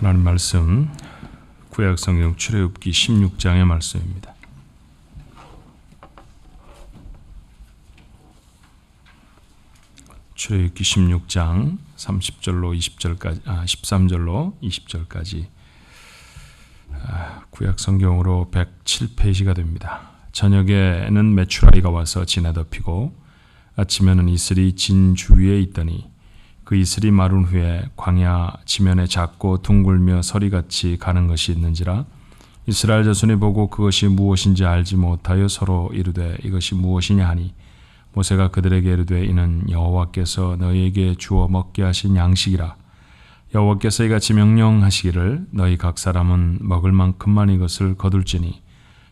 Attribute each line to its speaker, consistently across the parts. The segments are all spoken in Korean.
Speaker 1: 하나님 말씀 구약성경 출애굽기 16장의 말씀입니다. 출애굽기 16장 30절로 20절까지 13절로 20절까지 구약성경으로 107페이지가 됩니다. 저녁에는 메추라기가 와서 진에 덮이고 아침에는 이슬이 진 주위에 있더니 그 이슬이 마른 후에 광야 지면에 작고 둥글며 서리같이 가는 것이 있는지라 이스라엘 자손이 보고 그것이 무엇인지 알지 못하여 서로 이르되 이것이 무엇이냐 하니 모세가 그들에게 이르되 이는 여호와께서 너희에게 주어 먹게 하신 양식이라. 여호와께서 이같이 명령하시기를 너희 각 사람은 먹을 만큼만 이것을 거둘지니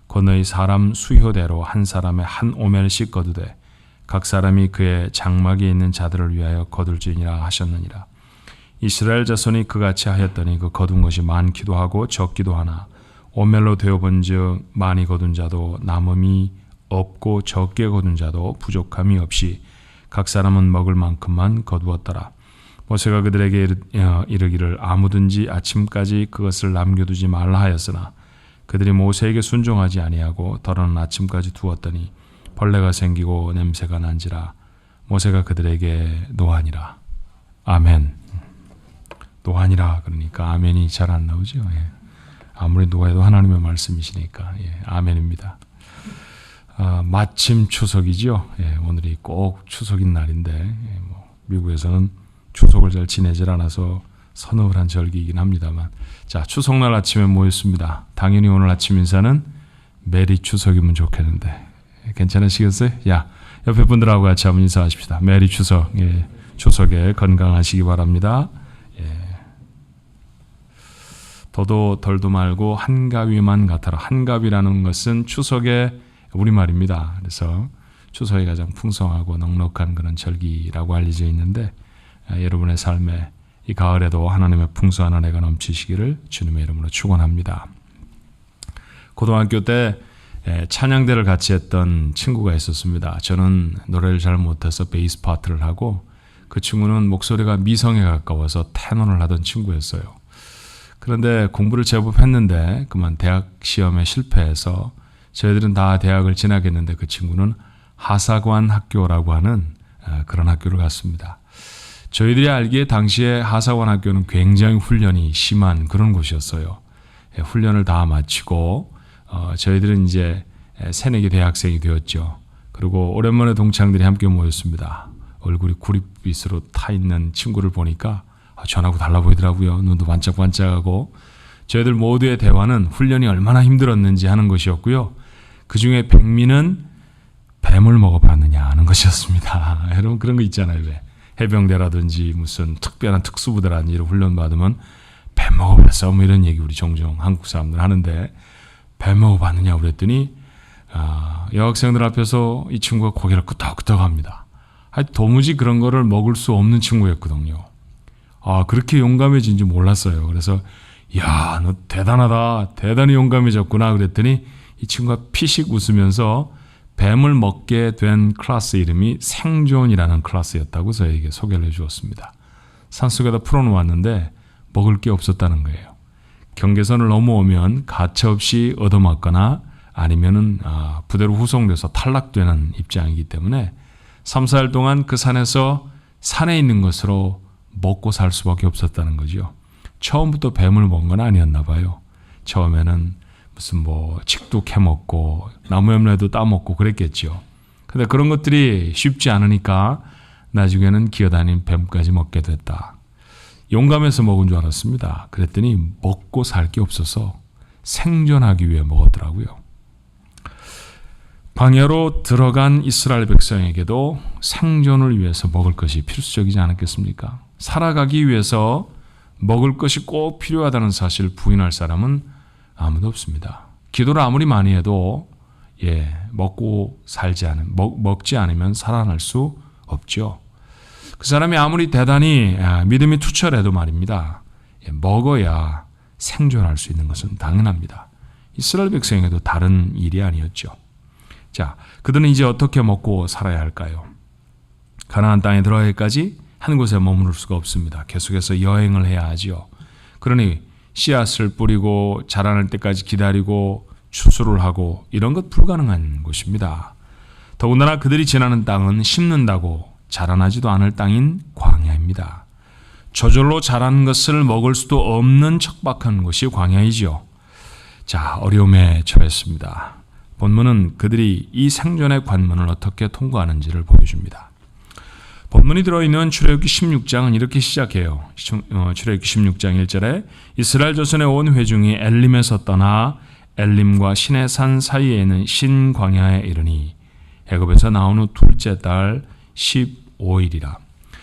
Speaker 1: 곧 너희 사람 수효대로 한 사람의 한 오멜씩 거두되 각 사람이 그의 장막에 있는 자들을 위하여 거둘지니라 하셨느니라. 이스라엘 자손이 그같이 하였더니 그 거둔 것이 많기도 하고 적기도 하나 오멜로 되어본즉 많이 거둔 자도 남음이 없고 적게 거둔 자도 부족함이 없이 각 사람은 먹을 만큼만 거두었더라. 모세가 그들에게 이르기를 아무든지 아침까지 그것을 남겨두지 말라 하였으나 그들이 모세에게 순종하지 아니하고 더러는 아침까지 두었더니 벌레가 생기고 냄새가 난지라. 모세가 그들에게 노하니라. 아멘. 노하니라 그러니까 아멘이 잘 안 나오죠. 예. 아무리 노해도 하나님의 말씀이시니까 아멘입니다. 마침 추석이죠. 오늘이 꼭 추석인 날인데 미국에서는 추석을 잘 지내질 않아서 서너울한 절기이긴 합니다만, 자, 추석날 아침에 모였습니다. 당연히 오늘 아침 인사는 메리 추석이면 좋겠는데 괜찮으시겠어요? 야, 옆에 분들하고 같이 한번 인사하십시다. 메리 추석. 추석에 건강하시기 바랍니다. 더도 덜도 말고 한가위만 같아라. 한가위라는 것은 추석의 우리말입니다. 그래서 추석이 가장 풍성하고 넉넉한 그런 절기라고 알려져 있는데 여러분의 삶에 이 가을에도 하나님의 풍성한 은혜가 넘치시기를 주님의 이름으로 축원합니다. 고등학교 때 찬양대를 같이 했던 친구가 있었습니다. 저는 노래를 잘 못해서 베이스 파트를 하고 그 친구는 목소리가 미성에 가까워서 테너를 하던 친구였어요. 그런데 공부를 제법 했는데 그만 대학 시험에 실패해서 저희들은 다 대학을 진학했는데 그 친구는 하사관 학교라고 하는 그런 학교를 갔습니다. 저희들이 알기에 당시에 하사관 학교는 굉장히 훈련이 심한 그런 곳이었어요. 훈련을 다 마치고 저희들은 이제 새내기 대학생이 되었죠. 그리고 오랜만에 동창들이 함께 모였습니다. 얼굴이 구릿빛으로 타 있는 친구를 보니까 전하고 달라 보이더라고요. 눈도 반짝반짝하고. 저희들 모두의 대화는 훈련이 얼마나 힘들었는지 하는 것이었고요. 그중에 백미는 뱀을 먹어봤느냐 하는 것이었습니다. 여러분 그런 거 있잖아요. 왜 해병대라든지 무슨 특별한 특수부대라든지 이런 훈련 받으면 뱀 먹어봤어 뭐 이런 얘기 우리 종종 한국 사람들 하는데 뱀 먹어봤느냐 그랬더니 여학생들 앞에서 이 친구가 고개를 끄덕끄덕합니다. 도무지 그런 거를 먹을 수 없는 친구였거든요. 그렇게 용감해진지 몰랐어요. 그래서 야, 너 대단하다. 대단히 용감해졌구나 그랬더니 이 친구가 피식 웃으면서 뱀을 먹게 된 클래스 이름이 생존이라는 클래스였다고 저에게 소개를 해주었습니다. 산속에다 풀어놓았는데 먹을 게 없었다는 거예요. 경계선을 넘어오면 가차없이 얻어맞거나 아니면은 부대로 후송돼서 탈락되는 입장이기 때문에 3, 4일 동안 그 산에서 산에 있는 것으로 먹고 살 수밖에 없었다는 거죠. 처음부터 뱀을 먹은 건 아니었나 봐요. 처음에는 무슨 칡도 캐먹고 나무염래도 따먹고 그랬겠죠. 근데 그런 것들이 쉽지 않으니까 나중에는 기어다닌 뱀까지 먹게 됐다. 용감해서 먹은 줄 알았습니다. 그랬더니 먹고 살 게 없어서 생존하기 위해 먹었더라고요. 광야로 들어간 이스라엘 백성에게도 생존을 위해서 먹을 것이 필수적이지 않았겠습니까? 살아가기 위해서 먹을 것이 꼭 필요하다는 사실을 부인할 사람은 아무도 없습니다. 기도를 아무리 많이 해도 먹지 않으면 살아날 수 없죠. 그 사람이 아무리 대단히 믿음이 투철해도 말입니다. 먹어야 생존할 수 있는 것은 당연합니다. 이스라엘 백성에게도 다른 일이 아니었죠. 자, 그들은 이제 어떻게 먹고 살아야 할까요? 가나안 땅에 들어가기까지 한 곳에 머무를 수가 없습니다. 계속해서 여행을 해야 하지요. 그러니 씨앗을 뿌리고 자라날 때까지 기다리고 추수를 하고 이런 것 불가능한 곳입니다. 더군다나 그들이 지나는 땅은 심는다고 자라나지도 않을 땅인 광야입니다. 저절로 자란 것을 먹을 수도 없는 척박한 곳이 광야이지요. 자, 어려움에 처했습니다. 본문은 그들이 이 생존의 관문을 어떻게 통과하는지를 보여줍니다. 본문이 들어있는 출애굽기 16장은 이렇게 시작해요. 출애굽기 16장 1절에 이스라엘 자손의 온 회중이 엘림에서 떠나 엘림과 신의 산 사이에 있는 신광야에 이르니 애굽에서 나온 후 둘째 달 15일이라.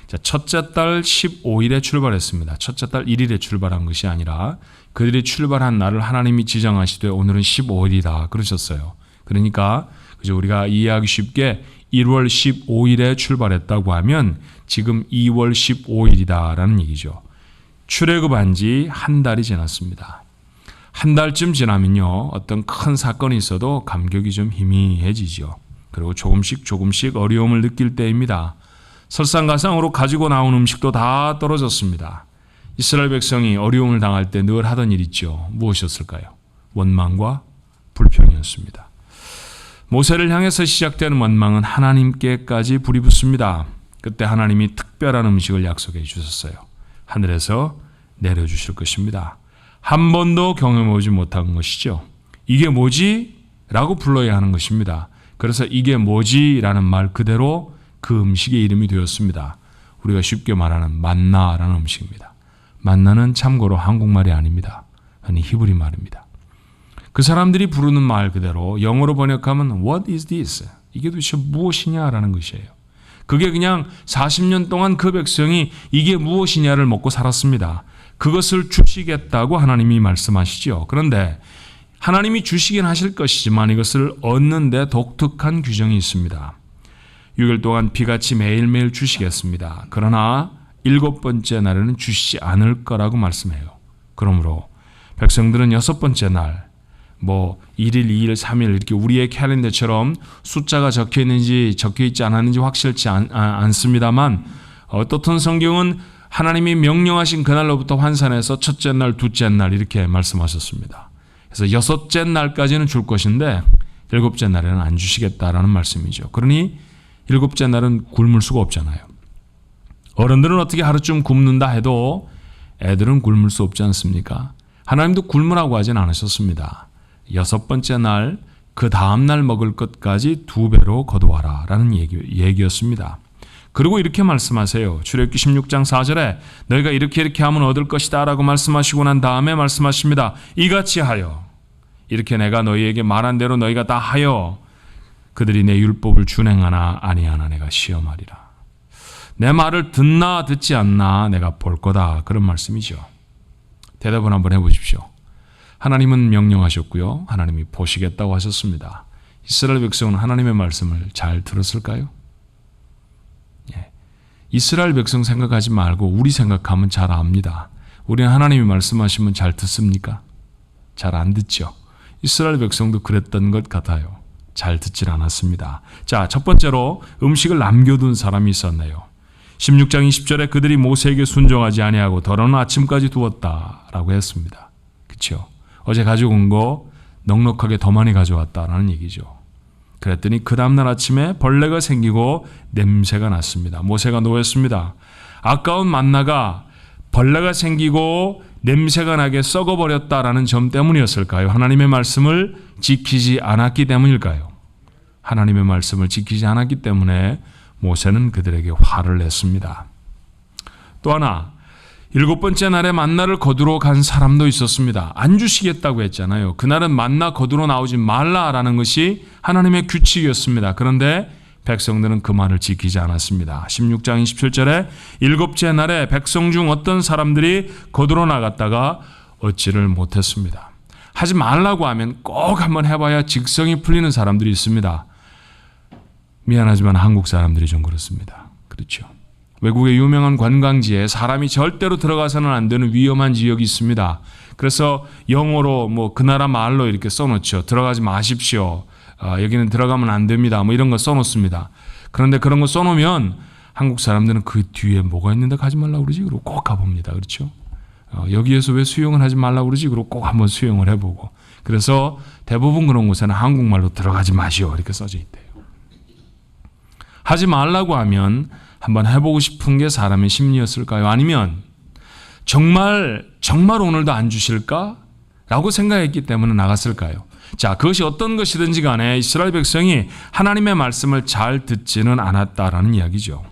Speaker 1: 자, 첫째 달 15일에 출발했습니다. 첫째 달 1일에 출발한 것이 아니라 그들이 출발한 날을 하나님이 지정하시되 오늘은 15일이다 그러셨어요. 그러니까 그죠, 우리가 이해하기 쉽게 1월 15일에 출발했다고 하면 지금 2월 15일이다라는 얘기죠. 출애굽한 지 한 달이 지났습니다. 한 달쯤 지나면요, 어떤 큰 사건이 있어도 감격이 좀 희미해지죠. 그리고 조금씩 어려움을 느낄 때입니다. 설상가상으로 가지고 나온 음식도 다 떨어졌습니다. 이스라엘 백성이 어려움을 당할 때 늘 하던 일 있죠. 무엇이었을까요? 원망과 불평이었습니다. 모세를 향해서 시작되는 원망은 하나님께까지 불이 붙습니다. 그때 하나님이 특별한 음식을 약속해 주셨어요. 하늘에서 내려주실 것입니다. 한 번도 경험해보지 못한 것이죠. 이게 뭐지? 라고 불러야 하는 것입니다. 그래서 이게 뭐지? 라는 말 그대로 그 음식의 이름이 되었습니다. 우리가 쉽게 말하는 만나라는 음식입니다. 만나는 참고로 한국말이 아닙니다. 아니 히브리 말입니다. 그 사람들이 부르는 말 그대로 영어로 번역하면 What is this? 이게 도대체 무엇이냐라는 것이에요. 그게 그냥 40년 동안 그 백성이 이게 무엇이냐를 먹고 살았습니다. 그것을 주시겠다고 하나님이 말씀하시죠. 그런데 하나님이 주시긴 하실 것이지만 이것을 얻는 데 독특한 규정이 있습니다. 6일 동안 비같이 매일매일 주시겠습니다. 그러나 7번째 날에는 주시지 않을 거라고 말씀해요. 그러므로 백성들은 6번째 날 1일, 2일, 3일 이렇게 우리의 캘린더처럼 숫자가 적혀 있는지 적혀 있지 않았는지 확실치 않습니다만 어떻든 성경은 하나님이 명령하신 그날로부터 환산해서 첫째 날, 둘째 날 이렇게 말씀하셨습니다. 그래서 6째 날까지는 줄 것인데 7째 날에는 안 주시겠다라는 말씀이죠. 그러니 7째 날은 굶을 수가 없잖아요. 어른들은 어떻게 하루쯤 굶는다 해도 애들은 굶을 수 없지 않습니까? 하나님도 굶으라고 하진 않으셨습니다. 6번째 날, 그 다음 날 먹을 것까지 2배로 거두어라 라는 얘기였습니다. 그리고 이렇게 말씀하세요. 출애굽기 16장 4절에 너희가 이렇게 하면 얻을 것이다 라고 말씀하시고 난 다음에 말씀하십니다. 이같이 하여 이렇게 내가 너희에게 말한 대로 너희가 다 하여 그들이 내 율법을 준행하나 아니하나 내가 시험하리라. 내 말을 듣나 듣지 않나 내가 볼 거다. 그런 말씀이죠. 대답을 한번 해보십시오. 하나님은 명령하셨고요. 하나님이 보시겠다고 하셨습니다. 이스라엘 백성은 하나님의 말씀을 잘 들었을까요? 이스라엘 백성 생각하지 말고 우리 생각하면 잘 압니다. 우리는 하나님이 말씀하시면 잘 듣습니까? 잘 안 듣죠. 이스라엘 백성도 그랬던 것 같아요. 잘 듣질 않았습니다. 자, 첫 번째로 음식을 남겨둔 사람이 있었네요. 16장 20절에 그들이 모세에게 순종하지 아니하고 더러는 아침까지 두었다라고 했습니다. 그렇죠? 어제 가져온 거 넉넉하게 더 많이 가져왔다라는 얘기죠. 그랬더니 그 다음날 아침에 벌레가 생기고 냄새가 났습니다. 모세가 노했습니다. 아까운 만나가 벌레가 생기고 냄새가 나게 썩어버렸다라는 점 때문이었을까요? 하나님의 말씀을 지키지 않았기 때문일까요? 하나님의 말씀을 지키지 않았기 때문에 모세는 그들에게 화를 냈습니다. 또 하나, 7번째 날에 만나를 거두러 간 사람도 있었습니다. 안 주시겠다고 했잖아요. 그날은 만나 거두러 나오지 말라라는 것이 하나님의 규칙이었습니다. 그런데 백성들은 그 말을 지키지 않았습니다. 16장 27절에 7째 날에 백성 중 어떤 사람들이 거두러 나갔다가 얻지를 못했습니다. 하지 말라고 하면 꼭 한번 해봐야 직성이 풀리는 사람들이 있습니다. 미안하지만 한국 사람들이 좀 그렇습니다. 그렇죠. 외국의 유명한 관광지에 사람이 절대로 들어가서는 안 되는 위험한 지역이 있습니다. 그래서 영어로 그 나라 말로 이렇게 써놓죠. 들어가지 마십시오. 여기는 들어가면 안 됩니다. 이런 거 써놓습니다. 그런데 그런 거 써놓으면 한국 사람들은 그 뒤에 뭐가 있는데 가지 말라고 그러지? 그러고 꼭 가봅니다. 그렇죠? 여기에서 왜 수영을 하지 말라고 그러지? 그러고 꼭 한번 수영을 해보고. 그래서 대부분 그런 곳에는 한국말로 들어가지 마시오 이렇게 써져 있대요. 하지 말라고 하면 한번 해보고 싶은 게 사람의 심리였을까요? 아니면 정말 오늘도 안 주실까? 라고 생각했기 때문에 나갔을까요? 자, 그것이 어떤 것이든지 간에 이스라엘 백성이 하나님의 말씀을 잘 듣지는 않았다라는 이야기죠.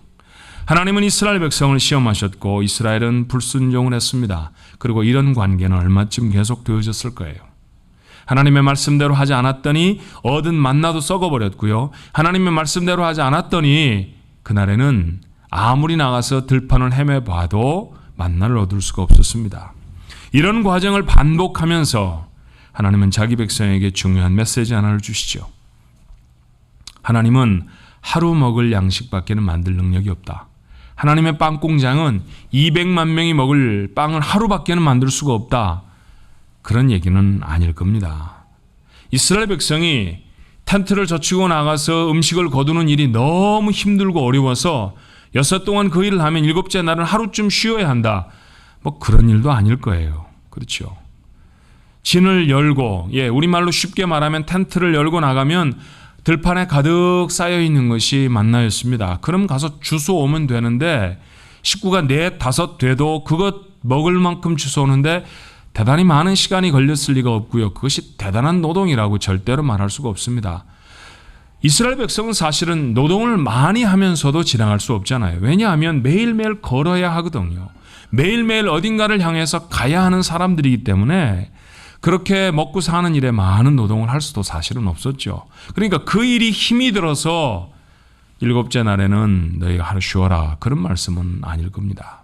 Speaker 1: 하나님은 이스라엘 백성을 시험하셨고 이스라엘은 불순종을 했습니다. 그리고 이런 관계는 얼마쯤 계속되어졌을 거예요. 하나님의 말씀대로 하지 않았더니 얻은 만나도 썩어버렸고요. 하나님의 말씀대로 하지 않았더니 그날에는 아무리 나가서 들판을 헤매봐도 만나를 얻을 수가 없었습니다. 이런 과정을 반복하면서 하나님은 자기 백성에게 중요한 메시지 하나를 주시죠. 하나님은 하루 먹을 양식밖에는 만들 능력이 없다. 하나님의 빵 공장은 200만 명이 먹을 빵을 하루밖에는 만들 수가 없다. 그런 얘기는 아닐 겁니다. 이스라엘 백성이 텐트를 젖히고 나가서 음식을 거두는 일이 너무 힘들고 어려워서 6 동안 그 일을 하면 7째 날은 하루쯤 쉬어야 한다. 뭐 그런 일도 아닐 거예요. 그렇죠. 진을 열고, 우리말로 쉽게 말하면 텐트를 열고 나가면 들판에 가득 쌓여 있는 것이 만나였습니다. 그럼 가서 주워 오면 되는데 식구가 4, 5 돼도 그것 먹을 만큼 주워 오는데 대단히 많은 시간이 걸렸을 리가 없고요. 그것이 대단한 노동이라고 절대로 말할 수가 없습니다. 이스라엘 백성은 사실은 노동을 많이 하면서도 지나갈 수 없잖아요. 왜냐하면 매일매일 걸어야 하거든요. 매일매일 어딘가를 향해서 가야 하는 사람들이기 때문에 그렇게 먹고 사는 일에 많은 노동을 할 수도 사실은 없었죠. 그러니까 그 일이 힘이 들어서 7째 날에는 너희가 하루 쉬어라. 그런 말씀은 아닐 겁니다.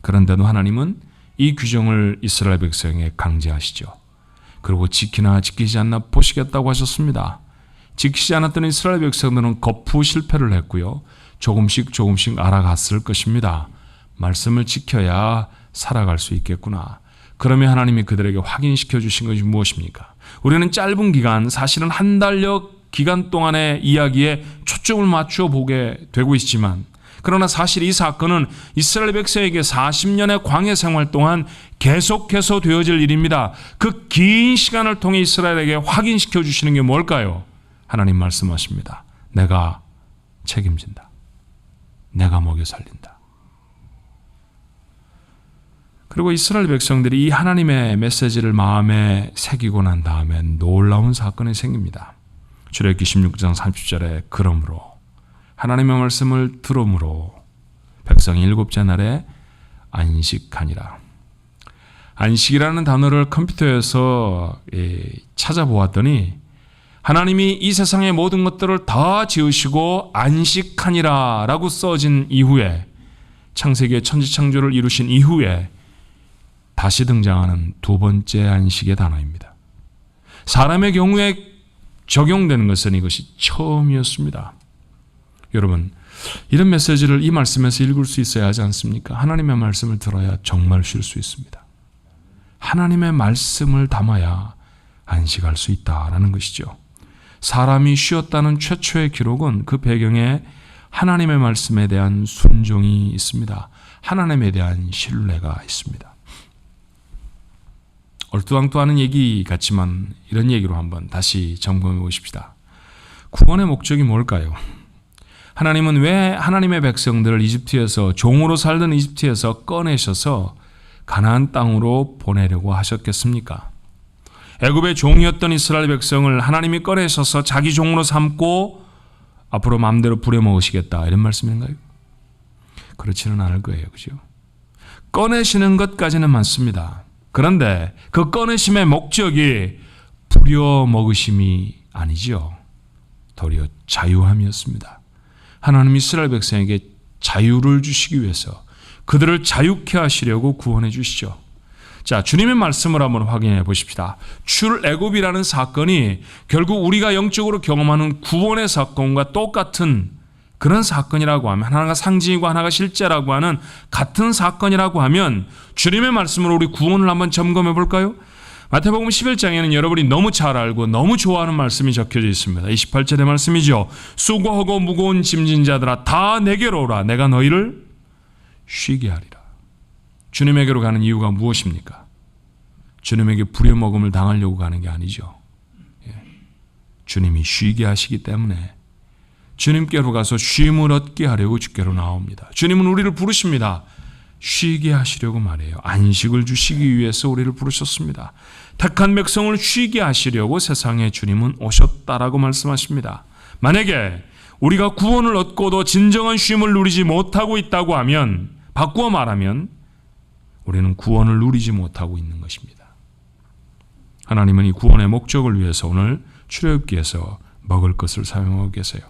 Speaker 1: 그런데도 하나님은 이 규정을 이스라엘 백성에게 강제하시죠. 그리고 지키나 지키지 않나 보시겠다고 하셨습니다. 지키지 않았던 이스라엘 백성들은 거푸 실패를 했고요. 조금씩 알아갔을 것입니다. 말씀을 지켜야 살아갈 수 있겠구나. 그러면 하나님이 그들에게 확인시켜 주신 것이 무엇입니까? 우리는 짧은 기간, 사실은 한 달여 기간 동안의 이야기에 초점을 맞추어 보게 되고 있지만, 그러나 사실 이 사건은 이스라엘 백성에게 40년의 광야 생활 동안 계속해서 되어질 일입니다. 그 긴 시간을 통해 이스라엘에게 확인시켜 주시는 게 뭘까요? 하나님 말씀하십니다. 내가 책임진다. 내가 먹여 살린다. 그리고 이스라엘 백성들이 이 하나님의 메시지를 마음에 새기고 난 다음에 놀라운 사건이 생깁니다. 출애굽기 16장 30절에 그러므로 하나님의 말씀을 들음으로 백성이 7째 날에 안식하니라. 안식이라는 단어를 컴퓨터에서 찾아보았더니 하나님이 이 세상의 모든 것들을 다 지으시고 안식하니라 라고 써진 이후에, 창세기의 천지창조를 이루신 이후에 다시 등장하는 2번째 안식의 단어입니다. 사람의 경우에 적용되는 것은 이것이 처음이었습니다. 여러분, 이런 메시지를 이 말씀에서 읽을 수 있어야 하지 않습니까? 하나님의 말씀을 들어야 정말 쉴 수 있습니다. 하나님의 말씀을 담아야 안식할 수 있다라는 것이죠. 사람이 쉬었다는 최초의 기록은 그 배경에 하나님의 말씀에 대한 순종이 있습니다. 하나님에 대한 신뢰가 있습니다. 얼토당토하는 얘기 같지만 이런 얘기로 한번 다시 점검해 보십시다. 구원의 목적이 뭘까요? 하나님은 왜 하나님의 백성들을 이집트에서, 종으로 살던 이집트에서 꺼내셔서 가나안 땅으로 보내려고 하셨겠습니까? 애굽의 종이었던 이스라엘 백성을 하나님이 꺼내셔서 자기 종으로 삼고 앞으로 마음대로 부려먹으시겠다, 이런 말씀인가요? 그렇지는 않을 거예요. 그죠? 꺼내시는 것까지는 맞습니다. 그런데 그 꺼내심의 목적이 부려먹으심이 아니죠. 도리어 자유함이었습니다. 하나님 이스라엘 백성에게 자유를 주시기 위해서 그들을 자유케 하시려고 구원해 주시죠. 자, 주님의 말씀을 한번 확인해 보십시다. 출애굽이라는 사건이 결국 우리가 영적으로 경험하는 구원의 사건과 똑같은 그런 사건이라고 하면, 하나가 상징이고 하나가 실제라고 하는 같은 사건이라고 하면 주님의 말씀으로 우리 구원을 한번 점검해 볼까요? 마태복음 11장에는 여러분이 너무 잘 알고 너무 좋아하는 말씀이 적혀져 있습니다. 28절의 말씀이죠. 수고하고 무거운 짐진 자들아 다 내게로 오라. 내가 너희를 쉬게 하리라. 주님에게로 가는 이유가 무엇입니까? 주님에게 부려먹음을 당하려고 가는 게 아니죠. 주님이 쉬게 하시기 때문에 주님께로 가서 쉼을 얻게 하려고 주께로 나옵니다. 주님은 우리를 부르십니다. 쉬게 하시려고 말해요. 안식을 주시기 위해서 우리를 부르셨습니다. 택한 백성을 쉬게 하시려고 세상에 주님은 오셨다라고 말씀하십니다. 만약에 우리가 구원을 얻고도 진정한 쉼을 누리지 못하고 있다고 하면, 바꾸어 말하면 우리는 구원을 누리지 못하고 있는 것입니다. 하나님은 이 구원의 목적을 위해서 오늘 출애굽기에서 먹을 것을 사용하고 계세요.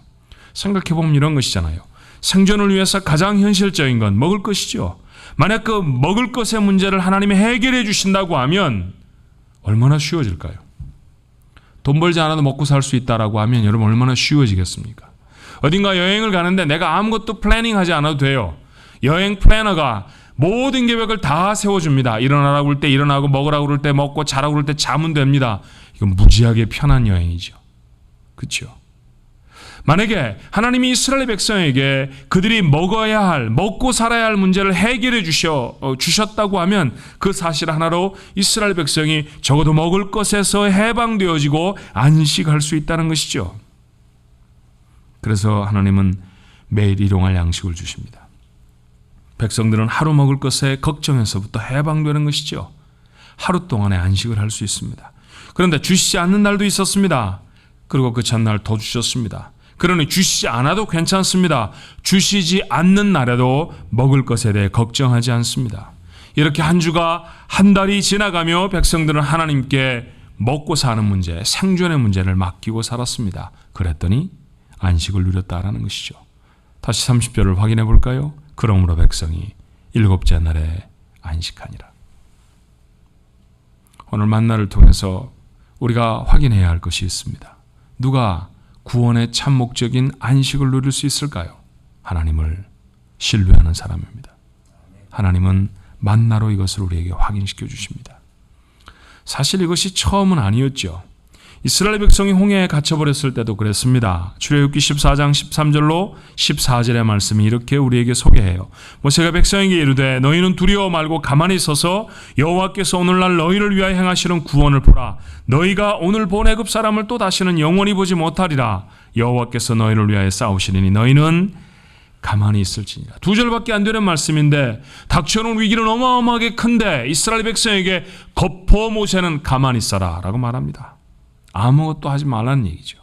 Speaker 1: 생각해보면 이런 것이잖아요. 생존을 위해서 가장 현실적인 건 먹을 것이죠. 만약 그 먹을 것의 문제를 하나님이 해결해 주신다고 하면 얼마나 쉬워질까요? 돈 벌지 않아도 먹고 살 수 있다라고 하면 여러분 얼마나 쉬워지겠습니까? 어딘가 여행을 가는데 내가 아무것도 플래닝하지 않아도 돼요. 여행 플래너가 모든 계획을 다 세워줍니다. 일어나라고 할 때 일어나고, 먹으라고 그럴 때 먹고, 자라고 그럴 때 자면 됩니다. 이건 무지하게 편한 여행이죠. 그렇죠? 만약에 하나님이 이스라엘 백성에게 그들이 먹어야 할, 먹고 살아야 할 문제를 해결해 주셨다고 하면 그 사실 하나로 이스라엘 백성이 적어도 먹을 것에서 해방되어지고 안식할 수 있다는 것이죠. 그래서 하나님은 매일 일용할 양식을 주십니다. 백성들은 하루 먹을 것에 걱정에서부터 해방되는 것이죠. 하루 동안의 안식을 할 수 있습니다. 그런데 주시지 않는 날도 있었습니다. 그리고 그 전날 더 주셨습니다. 그러니 주시지 않아도 괜찮습니다. 주시지 않는 날에도 먹을 것에 대해 걱정하지 않습니다. 이렇게 한 주가 한 달이 지나가며 백성들은 하나님께 먹고 사는 문제, 생존의 문제를 맡기고 살았습니다. 그랬더니 안식을 누렸다라는 것이죠. 다시 30절을 확인해 볼까요? 그러므로 백성이 일곱째 날에 안식하니라. 오늘 만나를 통해서 우리가 확인해야 할 것이 있습니다. 누가 구원의 참 목적인 안식을 누릴 수 있을까요? 하나님을 신뢰하는 사람입니다. 하나님은 만나로 이것을 우리에게 확인시켜 주십니다. 사실 이것이 처음은 아니었죠. 이스라엘 백성이 홍해에 갇혀버렸을 때도 그랬습니다. 출애굽기 14장 13절로 14절의 말씀이 이렇게 우리에게 소개해요. 모세가 백성에게 이르되 너희는 두려워 말고 가만히 서서 여호와께서 오늘날 너희를 위하여 행하시는 구원을 보라. 너희가 오늘 본 애굽 사람을 또 다시는 영원히 보지 못하리라. 여호와께서 너희를 위하여 싸우시리니 너희는 가만히 있을지니라. 2절밖에 안 되는 말씀인데 닥쳐오는 위기는 어마어마하게 큰데 이스라엘 백성에게 겁포 모세는 가만히 있어라 라고 말합니다. 아무것도 하지 말라는 얘기죠.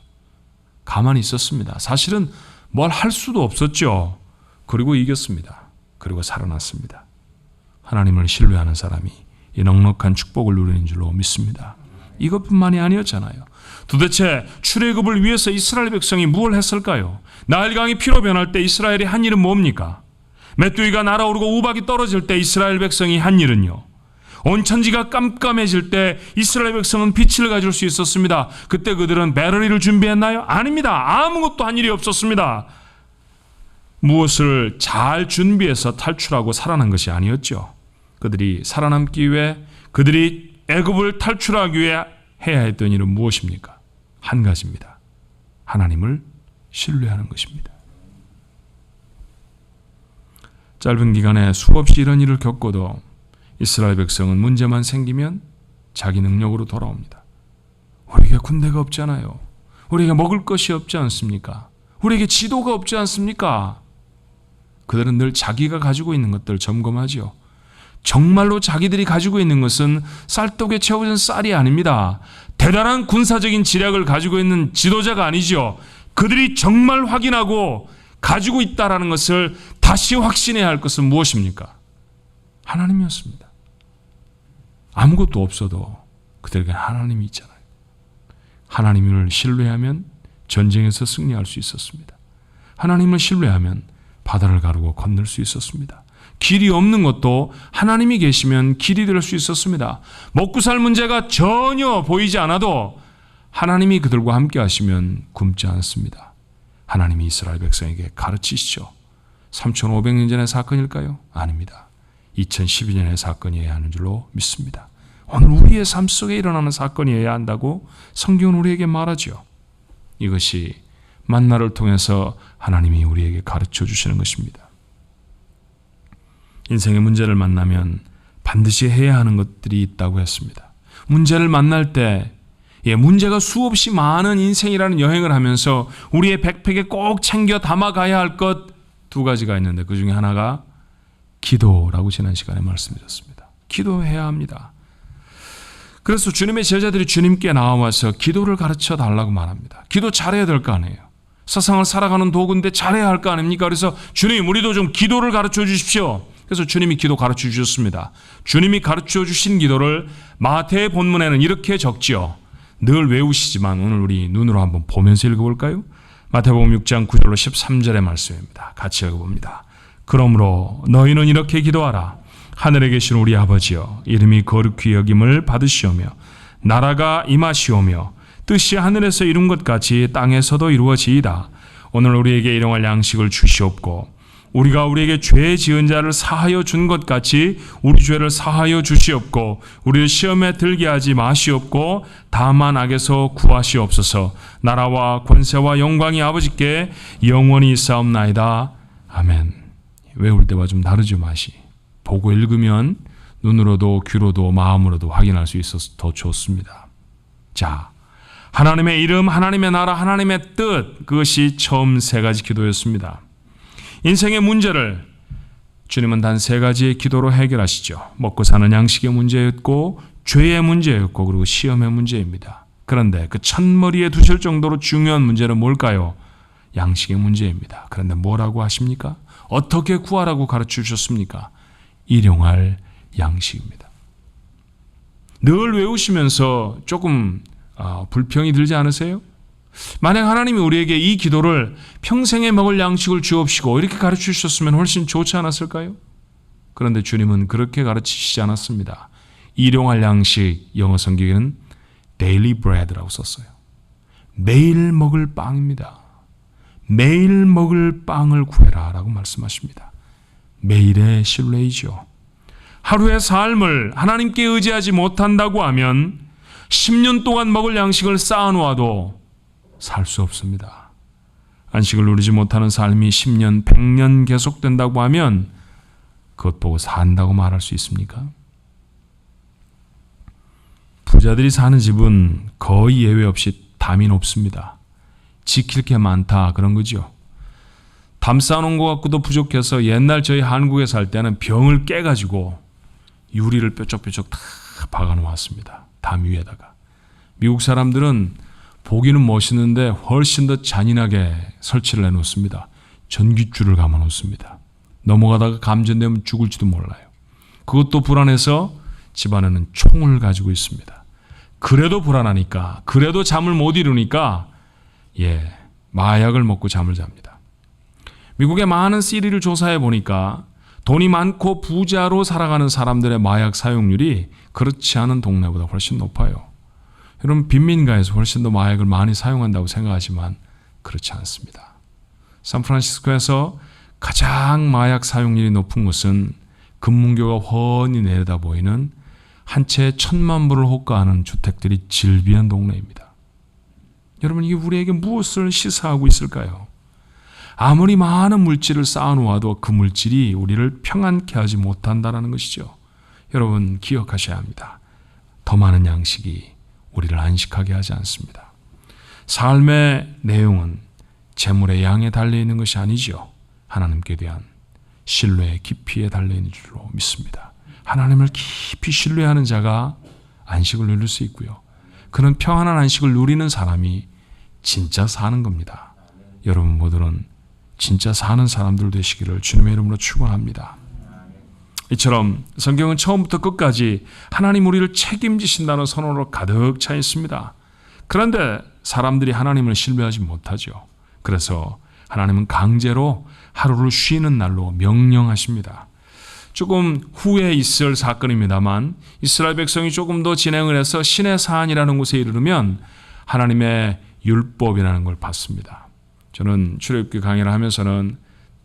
Speaker 1: 가만히 있었습니다. 사실은 뭘 할 수도 없었죠. 그리고 이겼습니다. 그리고 살아났습니다. 하나님을 신뢰하는 사람이 이 넉넉한 축복을 누리는 줄로 믿습니다. 이것뿐만이 아니었잖아요. 도대체 출애굽을 위해서 이스라엘 백성이 무엇을 했을까요? 나일강이 피로 변할 때 이스라엘이 한 일은 뭡니까? 메뚜기가 날아오르고 우박이 떨어질 때 이스라엘 백성이 한 일은요? 온 천지가 깜깜해질 때 이스라엘 백성은 빛을 가질 수 있었습니다. 그때 그들은 배럴리를 준비했나요? 아닙니다. 아무것도 한 일이 없었습니다. 무엇을 잘 준비해서 탈출하고 살아난 것이 아니었죠. 그들이 살아남기 위해, 그들이 애굽을 탈출하기 위해 해야 했던 일은 무엇입니까? 한 가지입니다. 하나님을 신뢰하는 것입니다. 짧은 기간에 수없이 이런 일을 겪고도 이스라엘 백성은 문제만 생기면 자기 능력으로 돌아옵니다. 우리에게 군대가 없잖아요. 우리에게 먹을 것이 없지 않습니까? 우리에게 지도가 없지 않습니까? 그들은 늘 자기가 가지고 있는 것들 점검하지요. 정말로 자기들이 가지고 있는 것은 쌀떡에 채워진 쌀이 아닙니다. 대단한 군사적인 지략을 가지고 있는 지도자가 아니죠. 그들이 정말 확인하고 가지고 있다는 것을 다시 확신해야 할 것은 무엇입니까? 하나님이었습니다. 아무것도 없어도 그들에게 하나님이 있잖아요. 하나님을 신뢰하면 전쟁에서 승리할 수 있었습니다. 하나님을 신뢰하면 바다를 가르고 건널 수 있었습니다. 길이 없는 것도 하나님이 계시면 길이 될 수 있었습니다. 먹고 살 문제가 전혀 보이지 않아도 하나님이 그들과 함께 하시면 굶지 않습니다. 하나님이 이스라엘 백성에게 가르치시죠. 3500년 전의 사건일까요? 아닙니다. 2012년의 사건이어야 하는 줄로 믿습니다. 오늘 우리의 삶 속에 일어나는 사건이어야 한다고 성경은 우리에게 말하죠. 이것이 만나를 통해서 하나님이 우리에게 가르쳐 주시는 것입니다. 인생의 문제를 만나면 반드시 해야 하는 것들이 있다고 했습니다. 문제를 만날 때 문제가 수없이 많은 인생이라는 여행을 하면서 우리의 백팩에 꼭 챙겨 담아가야 할 것 두 가지가 있는데 그 중에 하나가 기도라고 지난 시간에 말씀드렸습니다. 기도해야 합니다. 그래서 주님의 제자들이 주님께 나와서 기도를 가르쳐 달라고 말합니다. 기도 잘해야 될 거 아니에요. 세상을 살아가는 도구인데 잘해야 할 거 아닙니까? 그래서 주님 우리도 좀 기도를 가르쳐 주십시오. 그래서 주님이 기도 가르쳐 주셨습니다. 주님이 가르쳐 주신 기도를 마태 본문에는 이렇게 적지요. 늘 외우시지만 오늘 우리 눈으로 한번 보면서 읽어볼까요? 마태복음 6장 9절로 13절의 말씀입니다. 같이 읽어봅니다. 그러므로 너희는 이렇게 기도하라. 하늘에 계신 우리 아버지여, 이름이 거룩히 여김을 받으시오며 나라가 임하시오며 뜻이 하늘에서 이룬 것 같이 땅에서도 이루어지이다. 오늘 우리에게 일용할 양식을 주시옵고 우리가 우리에게 죄 지은 자를 사하여 준 것 같이 우리 죄를 사하여 주시옵고 우리를 시험에 들게 하지 마시옵고 다만 악에서 구하시옵소서. 나라와 권세와 영광이 아버지께 영원히 있사옵나이다. 아멘. 외울 때와 좀 다르죠, 맛이. 보고 읽으면 눈으로도 귀로도 마음으로도 확인할 수 있어서 더 좋습니다. 자, 하나님의 이름, 하나님의 나라, 하나님의 뜻, 그것이 처음 세 가지 기도였습니다. 인생의 문제를 주님은 단 세 가지의 기도로 해결하시죠. 먹고 사는 양식의 문제였고 죄의 문제였고 그리고 시험의 문제입니다. 그런데 그 첫머리에 두실 정도로 중요한 문제는 뭘까요? 양식의 문제입니다. 그런데 뭐라고 하십니까? 어떻게 구하라고 가르쳐 주셨습니까? 일용할 양식입니다. 늘 외우시면서 조금 불평이 들지 않으세요? 만약 하나님이 우리에게 이 기도를 평생에 먹을 양식을 주옵시고 이렇게 가르쳐 주셨으면 훨씬 좋지 않았을까요? 그런데 주님은 그렇게 가르치시지 않았습니다. 일용할 양식, 영어 성경에는 daily bread라고 썼어요. 매일 먹을 빵입니다. 매일 먹을 빵을 구해라 라고 말씀하십니다. 매일의 신뢰이죠. 하루의 삶을 하나님께 의지하지 못한다고 하면 10년 동안 먹을 양식을 쌓아놓아도 살 수 없습니다. 안식을 누리지 못하는 삶이 10년, 100년 계속된다고 하면 그것 보고 산다고 말할 수 있습니까? 부자들이 사는 집은 거의 예외 없이 담이 높습니다. 지킬 게 많다 그런 거죠. 담 쌓아놓은 것 갖고도 부족해서 옛날 저희 한국에 살 때는 병을 깨가지고 유리를 뾰족뾰족 다 박아놓았습니다. 담 위에다가. 미국 사람들은 보기는 멋있는데 훨씬 더 잔인하게 설치를 해놓습니다. 전깃줄을 감아놓습니다. 넘어가다가 감전되면 죽을지도 몰라요. 그것도 불안해서 집안에는 총을 가지고 있습니다. 그래도 불안하니까, 그래도 잠을 못 이루니까 마약을 먹고 잠을 잡니다. 미국의 많은 시리를 조사해 보니까 돈이 많고 부자로 살아가는 사람들의 마약 사용률이 그렇지 않은 동네보다 훨씬 높아요. 여러분 빈민가에서 훨씬 더 마약을 많이 사용한다고 생각하지만 그렇지 않습니다. 샌프란시스코에서 가장 마약 사용률이 높은 곳은 금문교가 훤히 내려다 보이는 한 채에 1,000만 불을 호가하는 주택들이 질비한 동네입니다. 여러분 이게 우리에게 무엇을 시사하고 있을까요? 아무리 많은 물질을 쌓아놓아도 그 물질이 우리를 평안케 하지 못한다는 것이죠. 여러분 기억하셔야 합니다. 더 많은 양식이 우리를 안식하게 하지 않습니다. 삶의 내용은 재물의 양에 달려있는 것이 아니죠. 하나님께 대한 신뢰의 깊이에 달려있는 줄로 믿습니다. 하나님을 깊이 신뢰하는 자가 안식을 누릴 수 있고요. 그런 평안한 안식을 누리는 사람이 진짜 사는 겁니다. 여러분 모두는 진짜 사는 사람들 되시기를 주님의 이름으로 축원합니다. 이처럼 성경은 처음부터 끝까지 하나님 우리를 책임지신다는 선언으로 가득 차 있습니다. 그런데 사람들이 하나님을 신뢰하지 못하죠. 그래서 하나님은 강제로 하루를 쉬는 날로 명령하십니다. 조금 후에 있을 사건입니다만 이스라엘 백성이 조금 더 진행을 해서 신의 산이라는 곳에 이르르면 하나님의 율법이라는 걸 받습니다. 저는 출애굽기 강의를 하면서는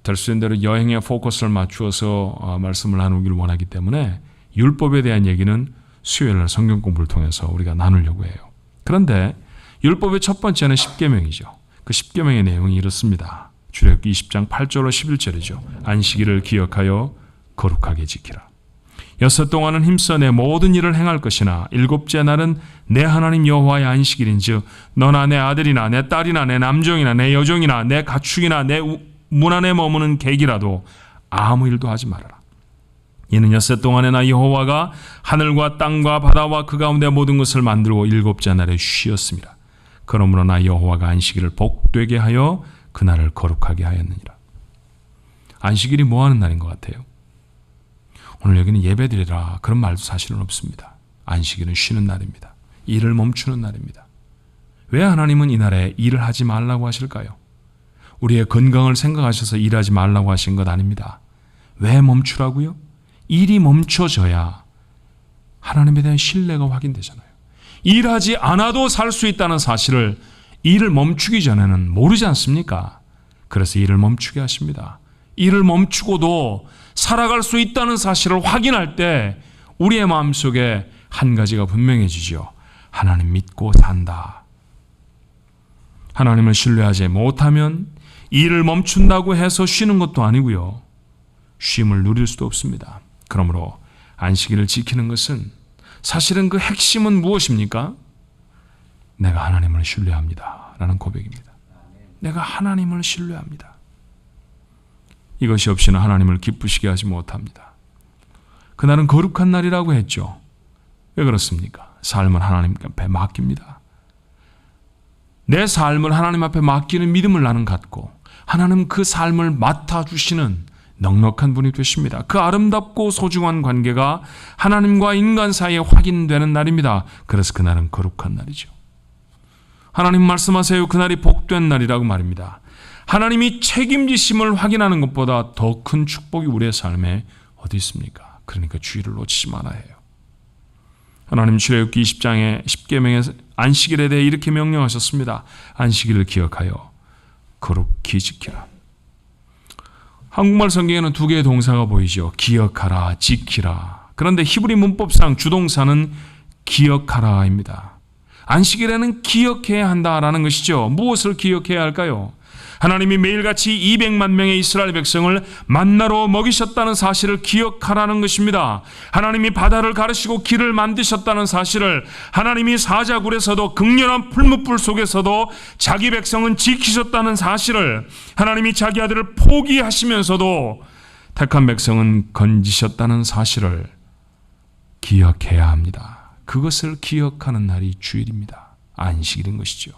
Speaker 1: 될 수 있는 대로 여행에 포커스를 맞추어서 말씀을 나누기를 원하기 때문에 율법에 대한 얘기는 수요일 성경 공부를 통해서 우리가 나누려고 해요. 그런데 율법의 첫 번째는 십계명이죠. 그 십계명의 내용이 이렇습니다. 출애굽기 20장 8절로 11절이죠. 안식일을 기억하여 거룩하게 지키라. 6 동안은 힘써 내 모든 일을 행할 것이나 7째 날은 내 하나님 여호와의 안식일인즉 너나 내 아들이나 내 딸이나 내 남종이나 내 여종이나 내 가축이나 내 문 안에 머무는 객이라도 아무 일도 하지 말아라. 이는 6 동안에 나 여호와가 하늘과 땅과 바다와 그 가운데 모든 것을 만들고 7째 날에 쉬었습니다. 그러므로 나 여호와가 안식일을 복되게 하여 그날을 거룩하게 하였느니라. 안식일이 뭐 하는 날인 것 같아요? 오늘 여기는 예배드리라 그런 말도 사실은 없습니다. 안식일은 쉬는 날입니다. 일을 멈추는 날입니다. 왜 하나님은 이날에 일을 하지 말라고 하실까요? 우리의 건강을 생각하셔서 일하지 말라고 하신 것 아닙니다. 왜 멈추라고요? 일이 멈춰져야 하나님에 대한 신뢰가 확인되잖아요. 일하지 않아도 살 수 있다는 사실을 일을 멈추기 전에는 모르지 않습니까? 그래서 일을 멈추게 하십니다. 일을 멈추고도 살아갈 수 있다는 사실을 확인할 때 우리의 마음속에 한 가지가 분명해지죠. 하나님 믿고 산다. 하나님을 신뢰하지 못하면 일을 멈춘다고 해서 쉬는 것도 아니고요. 쉼을 누릴 수도 없습니다. 그러므로 안식일을 지키는 것은 사실은 그 핵심은 무엇입니까? 내가 하나님을 신뢰합니다. 라는 고백입니다. 내가 하나님을 신뢰합니다. 이것이 없이는 하나님을 기쁘시게 하지 못합니다. 그날은 거룩한 날이라고 했죠. 왜 그렇습니까? 삶은 하나님 앞에 맡깁니다. 내 삶을 하나님 앞에 맡기는 믿음을 나는 갖고 하나님 그 삶을 맡아주시는 넉넉한 분이 되십니다. 그 아름답고 소중한 관계가 하나님과 인간 사이에 확인되는 날입니다. 그래서 그날은 거룩한 날이죠. 하나님 말씀하세요. 그날이 복된 날이라고 말입니다. 하나님이 책임지심을 확인하는 것보다 더 큰 축복이 우리의 삶에 어디 있습니까? 그러니까 주의를 놓치지 말아야 해요. 하나님 출애굽기 20장의 10계명의 안식일에 대해 이렇게 명령하셨습니다. 안식일을 기억하여 거룩히 지키라. 한국말 성경에는 2개의 동사가 보이죠. 기억하라, 지키라. 그런데 히브리 문법상 주동사는 기억하라입니다. 안식일에는 기억해야 한다라는 것이죠. 무엇을 기억해야 할까요? 하나님이 매일같이 200만 명의 이스라엘 백성을 만나로 먹이셨다는 사실을 기억하라는 것입니다. 하나님이 바다를 가르시고 길을 만드셨다는 사실을, 하나님이 사자굴에서도 극렬한 풀무불 속에서도 자기 백성은 지키셨다는 사실을, 하나님이 자기 아들을 포기하시면서도 택한 백성은 건지셨다는 사실을 기억해야 합니다. 그것을 기억하는 날이 주일입니다. 안식일인 것이죠.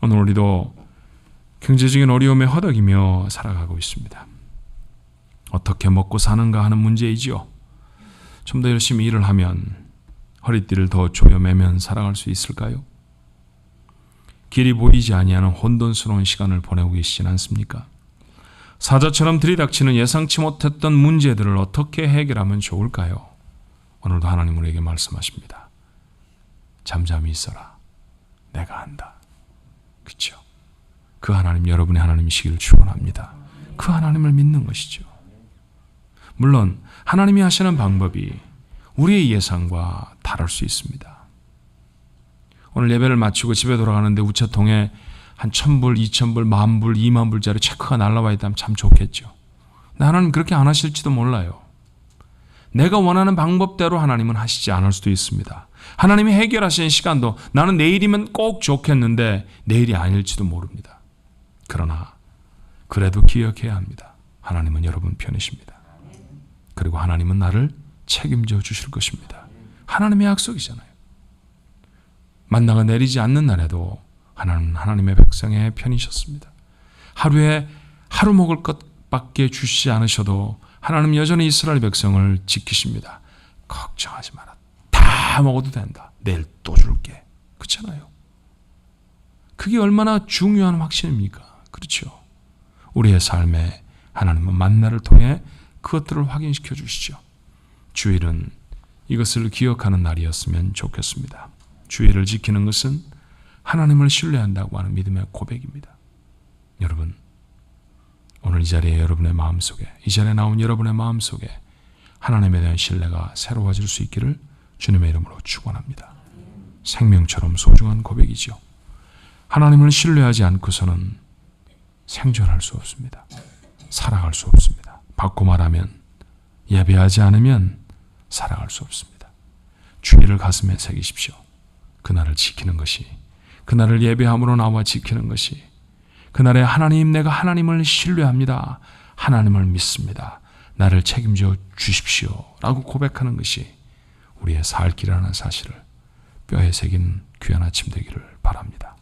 Speaker 1: 오늘 우리도 경제적인 어려움에 허덕이며 살아가고 있습니다. 어떻게 먹고 사는가 하는 문제이지요. 좀 더 열심히 일을 하면 허리띠를 더 조여매면 살아갈 수 있을까요? 길이 보이지 아니하는 혼돈스러운 시간을 보내고 계시진 않습니까? 사자처럼 들이닥치는 예상치 못했던 문제들을 어떻게 해결하면 좋을까요? 오늘도 하나님 우리에게 말씀하십니다. 잠잠히 있어라. 내가 한다. 그렇죠? 그 하나님, 여러분의 하나님이시기를 축원합니다. 그 하나님을 믿는 것이죠. 물론 하나님이 하시는 방법이 우리의 예상과 다를 수 있습니다. 오늘 예배를 마치고 집에 돌아가는데 우체통에 한 1,000불, 2,000불, 10,000불, 20,000불짜리 체크가 날라와 있다면 참 좋겠죠. 근데 하나님 그렇게 안 하실지도 몰라요. 내가 원하는 방법대로 하나님은 하시지 않을 수도 있습니다. 하나님이 해결하시는 시간도 나는 내일이면 꼭 좋겠는데 내일이 아닐지도 모릅니다. 그러나 그래도 기억해야 합니다. 하나님은 여러분 편이십니다. 그리고 하나님은 나를 책임져 주실 것입니다. 하나님의 약속이잖아요. 만나가 내리지 않는 날에도 하나님은 하나님의 백성의 편이셨습니다. 하루에 하루 먹을 것밖에 주시지 않으셔도 하나님 여전히 이스라엘 백성을 지키십니다. 걱정하지 마라. 다 먹어도 된다. 내일 또 줄게. 그렇잖아요. 그게 얼마나 중요한 확신입니까? 그렇죠. 우리의 삶에 하나님은 만나를 통해 그것들을 확인시켜 주시죠. 주일은 이것을 기억하는 날이었으면 좋겠습니다. 주일을 지키는 것은 하나님을 신뢰한다고 하는 믿음의 고백입니다. 여러분, 오늘 이 자리에 여러분의 마음속에, 이 자리에 나온 여러분의 마음속에 하나님에 대한 신뢰가 새로워질 수 있기를 주님의 이름으로 축원합니다. 생명처럼 소중한 고백이죠. 하나님을 신뢰하지 않고서는 생존할 수 없습니다. 살아갈 수 없습니다. 바꿔 말하면 예배하지 않으면 살아갈 수 없습니다. 주일을 가슴에 새기십시오. 그날을 지키는 것이, 그날을 예배함으로 나와 지키는 것이, 그날에 하나님, 내가 하나님을 신뢰합니다. 하나님을 믿습니다. 나를 책임져 주십시오. 라고 고백하는 것이 우리의 살 길이라는 사실을 뼈에 새긴 귀한 아침 되기를 바랍니다.